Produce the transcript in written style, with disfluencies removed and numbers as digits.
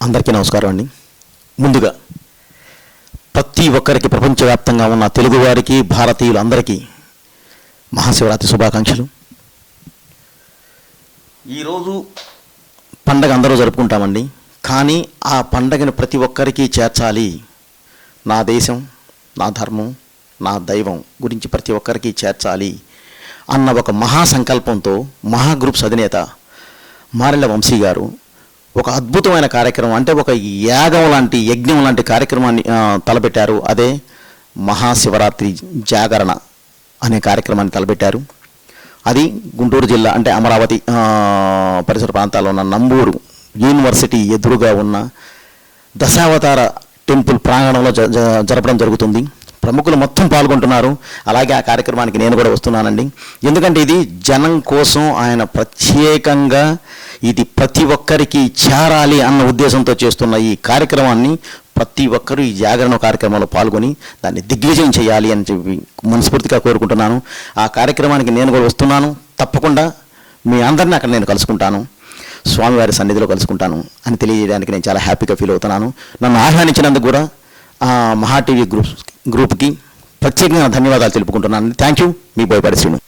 అందరికీ నమస్కారం అండి. ముందుగా ప్రతి ఒక్కరికి ప్రపంచవ్యాప్తంగా ఉన్న తెలుగువారికి భారతీయులందరికీ మహాశివరాత్రి శుభాకాంక్షలు. ఈరోజు పండగ అందరూ జరుపుకుంటామండి, కానీ ఆ పండగను ప్రతి ఒక్కరికి చేర్చాలి. నా దేశం, నా ధర్మం, నా దైవం గురించి ప్రతి ఒక్కరికి చేర్చాలి అన్న ఒక మహాసంకల్పంతో మహా గ్రూప్స్ అధినేత మారెళ్ళ వంశీ గారు ఒక అద్భుతమైన కార్యక్రమం, అంటే ఒక యాగం లాంటి యజ్ఞం లాంటి కార్యక్రమాన్ని తలపెట్టారు. అదే మహాశివరాత్రి జాగరణ అనే కార్యక్రమాన్ని తలపెట్టారు. అది గుంటూరు జిల్లా అంటే అమరావతి పరిసర ప్రాంతాల్లో ఉన్న నంబూరు యూనివర్సిటీ ఎదురుగా ఉన్న దశావతార టెంపుల్ ప్రాంగణంలో జరపడం జరుగుతుంది. ప్రముఖులు మొత్తం పాల్గొంటున్నారు. అలాగే ఆ కార్యక్రమానికి నేను కూడా వస్తున్నానండి. ఎందుకంటే ఇది జనం కోసం ఆయన ప్రత్యేకంగా ఇది ప్రతి ఒక్కరికి చేరాలి అన్న ఉద్దేశంతో చేస్తున్న ఈ కార్యక్రమాన్ని ప్రతి ఒక్కరూ ఈ జాగరణ కార్యక్రమంలో పాల్గొని దాన్ని దిగ్విజయం చేయాలి అని చెప్పి మనస్ఫూర్తిగా కోరుకుంటున్నాను. ఆ కార్యక్రమానికి నేను కూడా వస్తున్నాను. తప్పకుండా మీ అందరినీ అక్కడ నేను కలుసుకుంటాను, స్వామివారి సన్నిధిలో కలుసుకుంటాను అని తెలియజేయడానికి నేను చాలా హ్యాపీగా ఫీల్ అవుతున్నాను. నన్ను ఆహ్వానించినందుకు కూడా మహా టీవీ గ్రూప్కి ప్రత్యేకంగా ధన్యవాదాలు తెలుపుకుంటున్నాను. Thank you. Me Boyapati Srinu.